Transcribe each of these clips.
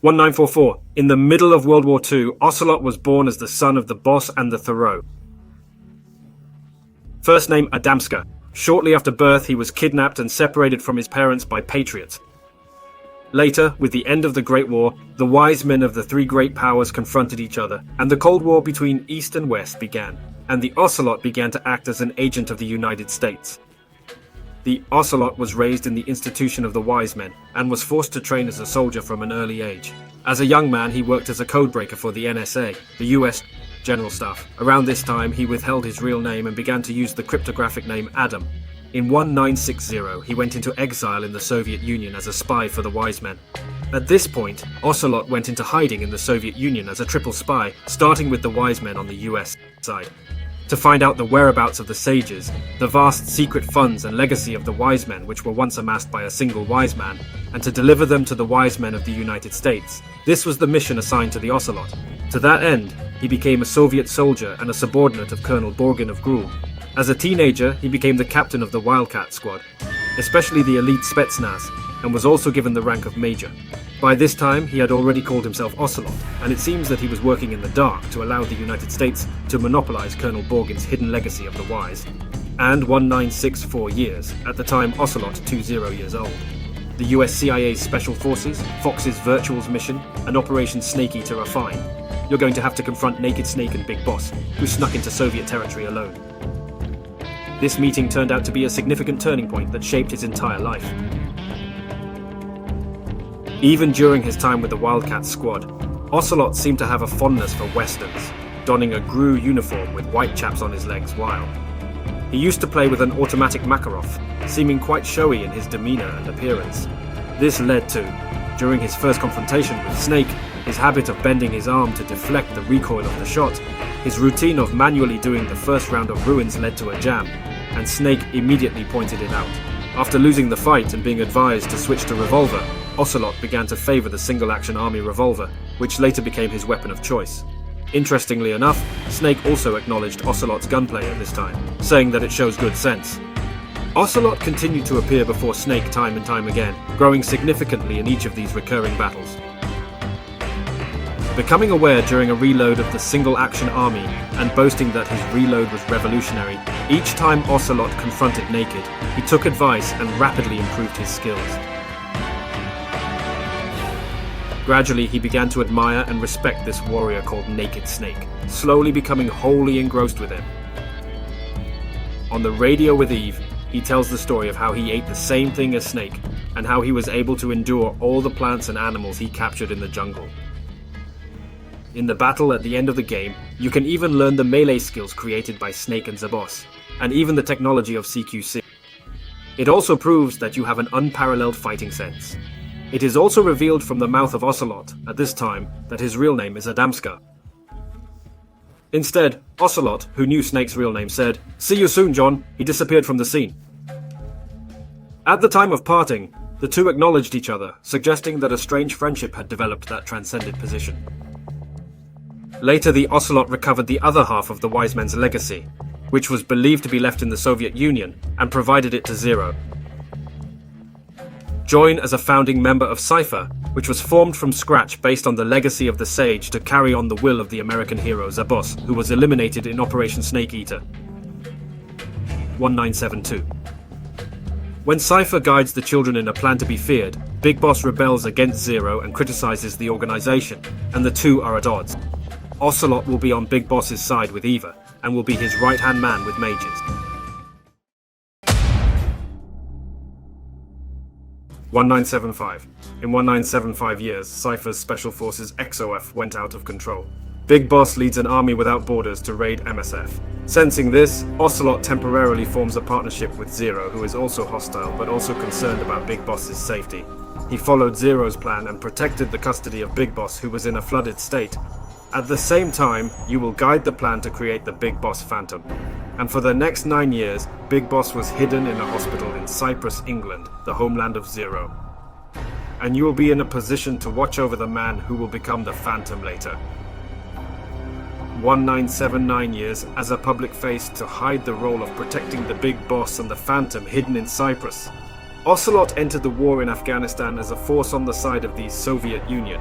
1944. In the middle of World War II, Ocelot was born as the son of the boss and the Thoreau. First name Adamska. Shortly after birth, he was kidnapped and separated from his parents by Patriots. Later, with the end of the Great War, the wise men of the three great powers confronted each other, and the Cold War between East and West began, and the Ocelot began to act as an agent of the United States. The Ocelot was raised in the institution of the wise men, and was forced to train as a soldier from an early age. As a young man, he worked as a codebreaker for the NSA, the US General Staff. Around this time, he withheld his real name and began to use the cryptographic name Adam. In 1960, he went into exile in the Soviet Union as a spy for the wise men. At this point, Ocelot went into hiding in the Soviet Union as a triple spy, starting with the wise men on the US side. To find out the whereabouts of the sages, the vast secret funds and legacy of the wise men which were once amassed by a single wise man, and to deliver them to the wise men of the United States. This was the mission assigned to the Ocelot. To that end, he became a Soviet soldier and a subordinate of Colonel Borgin of Grul. As a teenager, he became the captain of the Wildcat Squad, especially the elite Spetsnaz, and was also given the rank of major. By this time, he had already called himself Ocelot, and it seems that he was working in the dark to allow the United States to monopolize Colonel Borgin's hidden legacy of the wise. And 1964 years, at the time Ocelot 20 years old. The US CIA's Special Forces, Fox's Virtuals mission, and Operation Snake Eater are fine. You're going to have to confront Naked Snake and Big Boss, who snuck into Soviet territory alone. This meeting turned out to be a significant turning point that shaped his entire life. Even during his time with the Wildcat Squad, Ocelot seemed to have a fondness for westerns, donning a GRU uniform with white chaps on his legs while. He used to play with an automatic Makarov, seeming quite showy in his demeanor and appearance. This led to, during his first confrontation with Snake, his habit of bending his arm to deflect the recoil of the shot. His routine of manually doing the first round of ruins led to a jam, and Snake immediately pointed it out. After losing the fight and being advised to switch to revolver, Ocelot began to favor the single-action army revolver, which later became his weapon of choice. Interestingly enough, Snake also acknowledged Ocelot's gunplay at this time, saying that it shows good sense. Ocelot continued to appear before Snake time and time again, growing significantly in each of these recurring battles. Becoming aware during a reload of the single-action army and boasting that his reload was revolutionary, each time Ocelot confronted Naked, he took advice and rapidly improved his skills. Gradually, he began to admire and respect this warrior called Naked Snake, slowly becoming wholly engrossed with him. On the radio with Eve, he tells the story of how he ate the same thing as Snake, and how he was able to endure all the plants and animals he captured in the jungle. In the battle at the end of the game, you can even learn the melee skills created by Snake and Zabos, and even the technology of CQC. It also proves that you have an unparalleled fighting sense. It is also revealed from the mouth of Ocelot, at this time, that his real name is Adamska. Instead, Ocelot, who knew Snake's real name, said, "See you soon, John." He disappeared from the scene. At the time of parting, the two acknowledged each other, suggesting that a strange friendship had developed that transcended position. Later, the Ocelot recovered the other half of the Wise Men's legacy, which was believed to be left in the Soviet Union, and provided it to Zero. Join as a founding member of Cypher, which was formed from scratch based on the legacy of the Sage to carry on the will of the American hero Zabos, who was eliminated in Operation Snake Eater. 1972. When Cypher guides the children in a plan to be feared, Big Boss rebels against Zero and criticizes the organization, and the two are at odds. Ocelot will be on Big Boss's side with Eva, and will be his right-hand man with mages. 1975. In 1975 years, Cypher's Special Forces XOF went out of control. Big Boss leads an army without borders to raid MSF. Sensing this, Ocelot temporarily forms a partnership with Zero, who is also hostile but also concerned about Big Boss's safety. He followed Zero's plan and protected the custody of Big Boss, who was in a flooded state. At the same time, you will guide the plan to create the Big Boss Phantom. And for the next 9 years, Big Boss was hidden in a hospital in Cyprus, England, the homeland of Zero. And you will be in a position to watch over the man who will become the Phantom later. 1979 years as a public face to hide the role of protecting the Big Boss and the Phantom hidden in Cyprus. Ocelot entered the war in Afghanistan as a force on the side of the Soviet Union.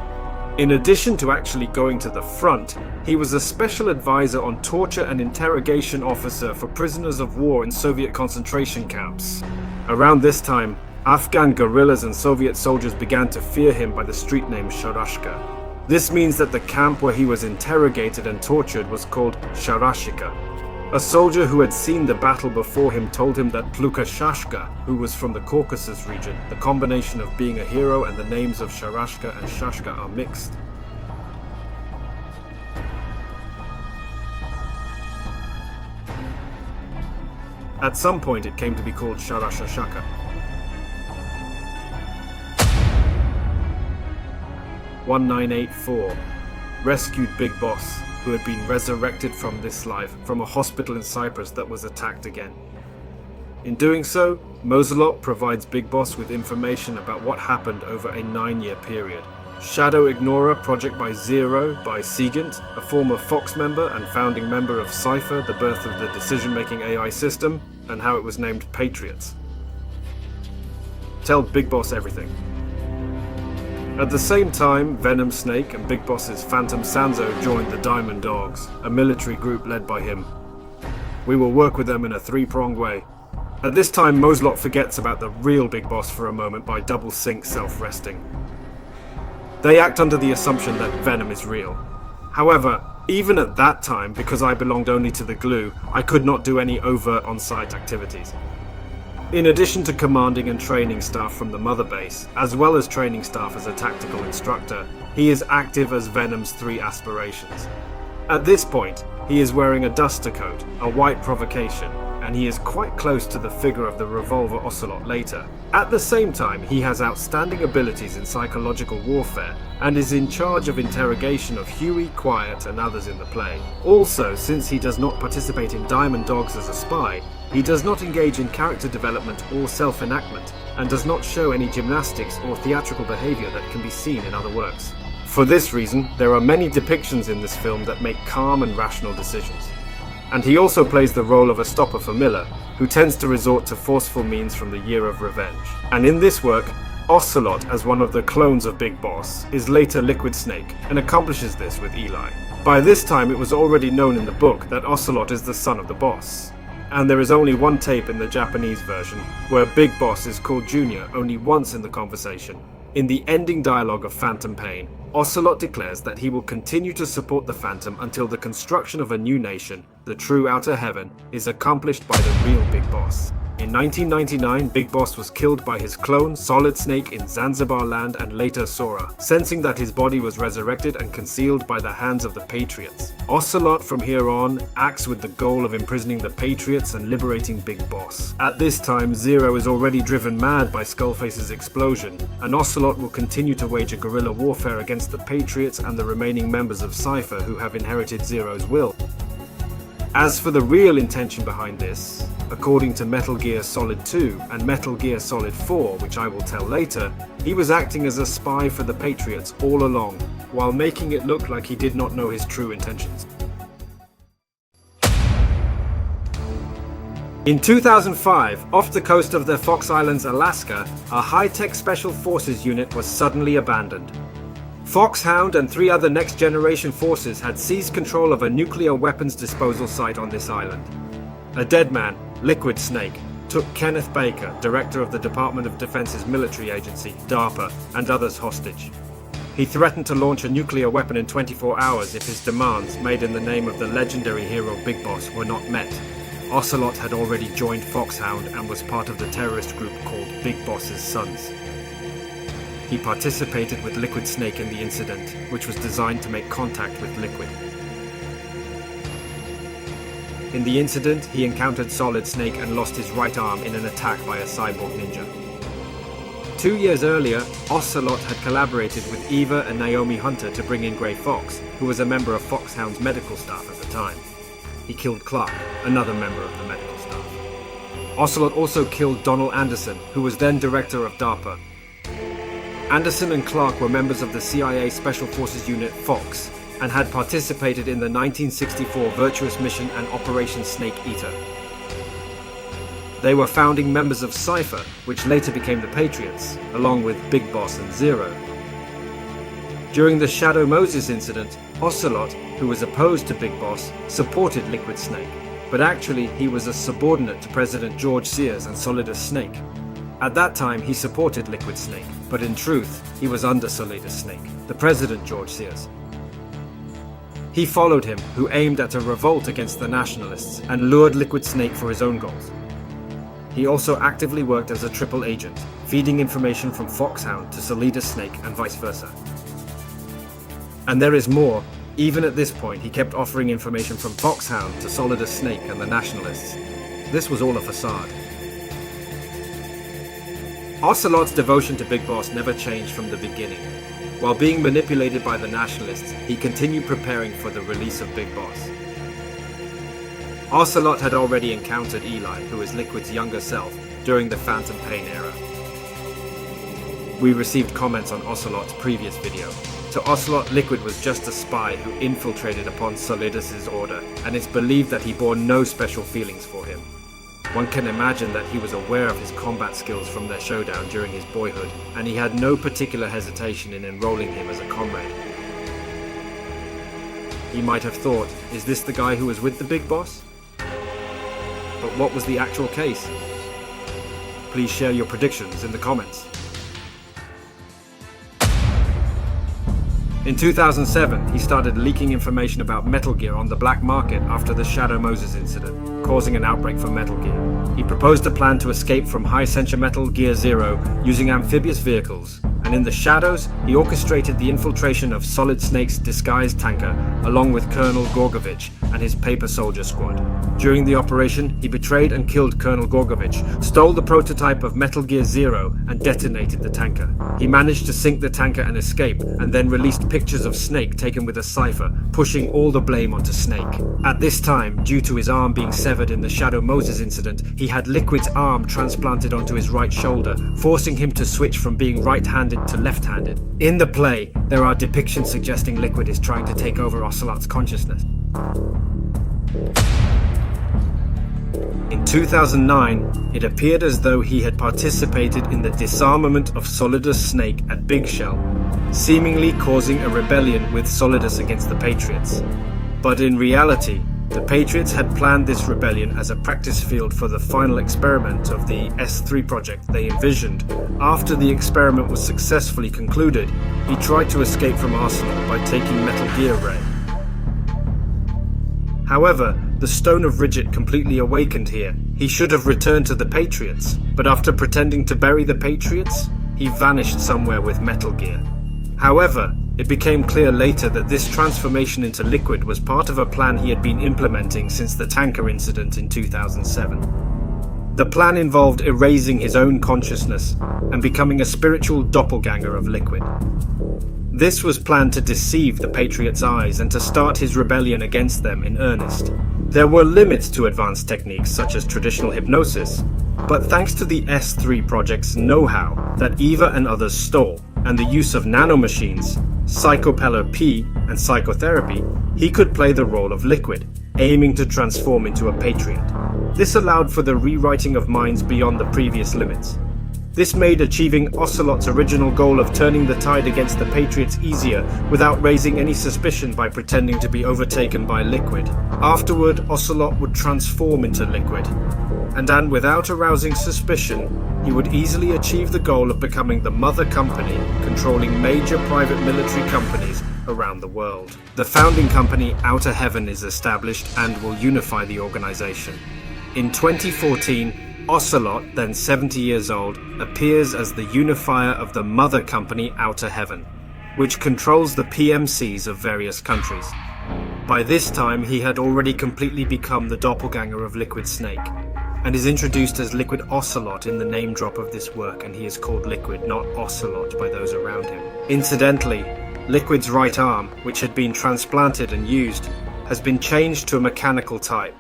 In addition to actually going to the front, he was a special advisor on torture and interrogation officer for prisoners of war in Soviet concentration camps. Around this time, Afghan guerrillas and Soviet soldiers began to fear him by the street name Sharashka. This means that the camp where he was interrogated and tortured was called Sharashika. A soldier who had seen the battle before him told him that Plukashashka, who was from the Caucasus region, the combination of being a hero and the names of Sharashka and Shashka are mixed. At some point it came to be called Sharashashaka. 1984. Rescued Big Boss, who had been resurrected from this life from a hospital in Cyprus that was attacked again. In doing so, Ocelot provides Big Boss with information about what happened over a 9-year period. Shadow Ignorer Project by Zero by Sigint, a former Fox member and founding member of Cypher, the birth of the decision-making AI system, and how it was named Patriots. Tell Big Boss everything. At the same time, Venom Snake and Big Boss's Phantom Sanzo joined the Diamond Dogs, a military group led by him. We will work with them in a 3-pronged way. At this time, Ocelot forgets about the real Big Boss for a moment by double sync self-resting. They act under the assumption that Venom is real. However, even at that time, because I belonged only to the glue, I could not do any overt on-site activities. In addition to commanding and training staff from the Mother Base, as well as training staff as a tactical instructor, he is active as Venom's 3 aspirations. At this point, he is wearing a duster coat, a white provocation, and he is quite close to the figure of the Revolver Ocelot later. At the same time, he has outstanding abilities in psychological warfare, and is in charge of interrogation of Huey, Quiet, and others in the play. Also, since he does not participate in Diamond Dogs as a spy, he does not engage in character development or self-enactment, and does not show any gymnastics or theatrical behavior that can be seen in other works. For this reason, there are many depictions in this film that make calm and rational decisions. And he also plays the role of a stopper for Miller, who tends to resort to forceful means from the Year of Revenge. And in this work, Ocelot, as one of the clones of Big Boss, is later Liquid Snake, and accomplishes this with Eli. By this time it was already known in the book that Ocelot is the son of the boss. And there is only one tape in the Japanese version, where Big Boss is called Junior only once in the conversation. In the ending dialogue of Phantom Pain, Ocelot declares that he will continue to support the Phantom until the construction of a new nation, the true Outer Heaven, is accomplished by the real Big Boss. In 1999, Big Boss was killed by his clone, Solid Snake, in Zanzibar land and later Sora, sensing that his body was resurrected and concealed by the hands of the Patriots. Ocelot from here on acts with the goal of imprisoning the Patriots and liberating Big Boss. At this time, Zero is already driven mad by Skullface's explosion, and Ocelot will continue to wage a guerrilla warfare against the Patriots and the remaining members of Cypher who have inherited Zero's will. As for the real intention behind this, according to Metal Gear Solid 2 and Metal Gear Solid 4, which I will tell later, he was acting as a spy for the Patriots all along, while making it look like he did not know his true intentions. In 2005, off the coast of the Fox Islands, Alaska, a high-tech Special Forces unit was suddenly abandoned. Foxhound and 3 other next-generation forces had seized control of a nuclear weapons disposal site on this island. A dead man, Liquid Snake, took Kenneth Baker, director of the Department of Defense's military agency, DARPA, and others hostage. He threatened to launch a nuclear weapon in 24 hours if his demands, made in the name of the legendary hero Big Boss, were not met. Ocelot had already joined Foxhound and was part of the terrorist group called Big Boss's Sons. He participated with Liquid Snake in the incident, which was designed to make contact with Liquid. In the incident, he encountered Solid Snake and lost his right arm in an attack by a cyborg ninja. 2 years earlier, Ocelot had collaborated with Eva and Naomi Hunter to bring in Grey Fox, who was a member of Foxhound's medical staff at the time. He killed Clark, another member of the medical staff. Ocelot also killed Donald Anderson, who was then director of DARPA. Anderson and Clark were members of the CIA Special Forces Unit Fox, and had participated in the 1964 Virtuous Mission and Operation Snake Eater. They were founding members of Cypher, which later became the Patriots, along with Big Boss and Zero. During the Shadow Moses incident, Ocelot, who was opposed to Big Boss, supported Liquid Snake, but actually he was a subordinate to President George Sears and Solidus Snake. At that time, he supported Liquid Snake, but in truth, he was under Solidus Snake, the President George Sears. He followed him, who aimed at a revolt against the nationalists and lured Liquid Snake for his own goals. He also actively worked as a triple agent, feeding information from Foxhound to Solidus Snake and vice versa. And there is more. Even at this point, he kept offering information from Foxhound to Solidus Snake and the nationalists. This was all a facade. Ocelot's devotion to Big Boss never changed from the beginning. While being manipulated by the nationalists, he continued preparing for the release of Big Boss. Ocelot had already encountered Eli, who is Liquid's younger self, during the Phantom Pain era. We received comments on Ocelot's previous video. To Ocelot, Liquid was just a spy who infiltrated upon Solidus' order, and it's believed that he bore no special feelings for him. One can imagine that he was aware of his combat skills from their showdown during his boyhood, and he had no particular hesitation in enrolling him as a comrade. He might have thought, is this the guy who was with the Big Boss? But what was the actual case? Please share your predictions in the comments. In 2007, he started leaking information about Metal Gear on the black market after the Shadow Moses incident, causing an outbreak for Metal Gear. He proposed a plan to escape from High Censure Metal Gear Zero using amphibious vehicles, and in the shadows, he orchestrated the infiltration of Solid Snake's disguised tanker, along with Colonel Gorgovich and his Paper Soldier squad. During the operation, he betrayed and killed Colonel Gorgovich, stole the prototype of Metal Gear Zero, and detonated the tanker. He managed to sink the tanker and escape, and then released pictures of Snake taken with a cipher, pushing all the blame onto Snake. At this time, due to his arm being severed in the Shadow Moses incident, he had Liquid's arm transplanted onto his right shoulder, forcing him to switch from being right-handed to left-handed. In the play, there are depictions suggesting Liquid is trying to take over Ocelot's consciousness. In 2009, it appeared as though he had participated in the disarmament of Solidus Snake at Big Shell, seemingly causing a rebellion with Solidus against the Patriots. But in reality, the Patriots had planned this rebellion as a practice field for the final experiment of the S3 project they envisioned. After the experiment was successfully concluded, he tried to escape from Ocelot by taking Metal Gear Ray. However, the Stone of Ridget completely awakened here. He should have returned to the Patriots, but after pretending to bury the Patriots, he vanished somewhere with Metal Gear. However, it became clear later that this transformation into Liquid was part of a plan he had been implementing since the tanker incident in 2007. The plan involved erasing his own consciousness and becoming a spiritual doppelganger of Liquid. This was planned to deceive the Patriots' eyes and to start his rebellion against them in earnest. There were limits to advanced techniques such as traditional hypnosis, but thanks to the S3 project's know-how that Eva and others stole, and the use of nanomachines, Psychopeller P, and psychotherapy, he could play the role of Liquid, aiming to transform into a Patriot. This allowed for the rewriting of minds beyond the previous limits. This made achieving Ocelot's original goal of turning the tide against the Patriots easier without raising any suspicion by pretending to be overtaken by Liquid. Afterward, Ocelot would transform into Liquid, and without arousing suspicion, he would easily achieve the goal of becoming the mother company controlling major private military companies around the world. The founding company Outer Heaven is established and will unify the organization. In 2014, Ocelot, then 70 years old, appears as the unifier of the mother company Outer Heaven, which controls the PMCs of various countries. By this time, he had already completely become the doppelganger of Liquid Snake, and is introduced as Liquid Ocelot in the name drop of this work, and he is called Liquid, not Ocelot, by those around him. Incidentally, Liquid's right arm, which had been transplanted and used, has been changed to a mechanical type.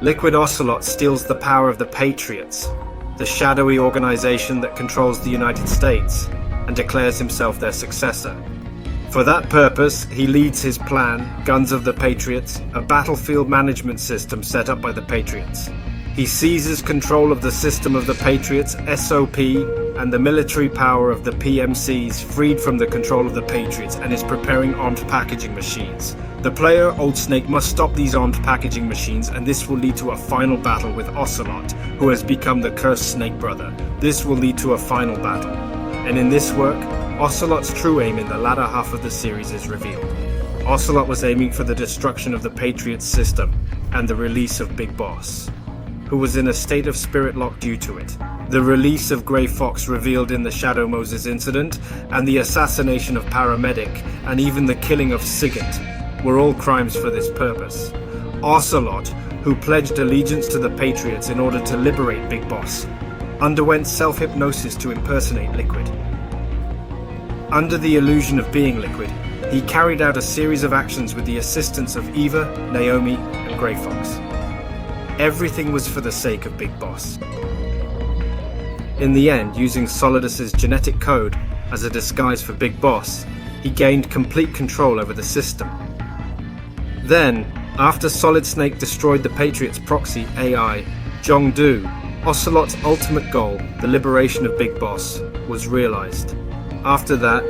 Liquid Ocelot steals the power of the Patriots, the shadowy organization that controls the United States, and declares himself their successor. For that purpose, he leads his plan, Guns of the Patriots, a battlefield management system set up by the Patriots. He seizes control of the system of the Patriots, SOP, and the military power of the PMCs freed from the control of the Patriots and is preparing armed packaging machines. The player, Old Snake, must stop these armed packaging machines, and this will lead to a final battle with Ocelot, who has become the cursed Snake Brother. This will lead to a final battle. And in this work, Ocelot's true aim in the latter half of the series is revealed. Ocelot was aiming for the destruction of the Patriots system and the release of Big Boss, who was in a state of spirit lock due to it. The release of Grey Fox revealed in the Shadow Moses incident, and the assassination of Paramedic, and even the killing of Sigint, were all crimes for this purpose. Ocelot, who pledged allegiance to the Patriots in order to liberate Big Boss, underwent self-hypnosis to impersonate Liquid. Under the illusion of being Liquid, he carried out a series of actions with the assistance of Eva, Naomi, and Grey Fox. Everything was for the sake of Big Boss. In the end, using Solidus's genetic code as a disguise for Big Boss, he gained complete control over the system. Then, after Solid Snake destroyed the Patriots' proxy AI, Jong-do, Ocelot's ultimate goal, the liberation of Big Boss, was realized. After that,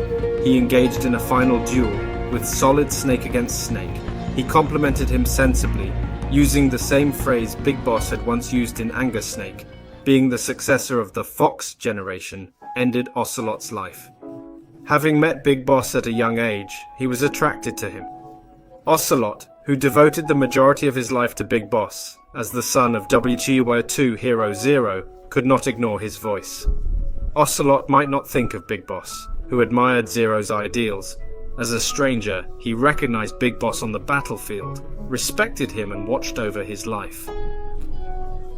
he engaged in a final duel with Solid Snake against Snake. He complimented him sensibly, using the same phrase Big Boss had once used in Anger Snake. Being the successor of the Fox generation, ended Ocelot's life. Having met Big Boss at a young age, he was attracted to him. Ocelot, who devoted the majority of his life to Big Boss, as the son of WGY2 Hero Zero, could not ignore his voice. Ocelot might not think of Big Boss, who admired Zero's ideals. As a stranger, he recognized Big Boss on the battlefield, respected him, and watched over his life.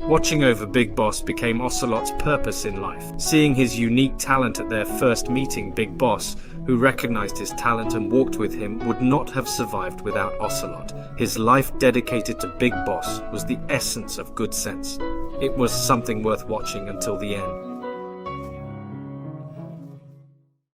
Watching over Big Boss became Ocelot's purpose in life. Seeing his unique talent at their first meeting, Big Boss, who recognized his talent and walked with him, would not have survived without Ocelot. His life dedicated to Big Boss was the essence of good sense. It was something worth watching until the end.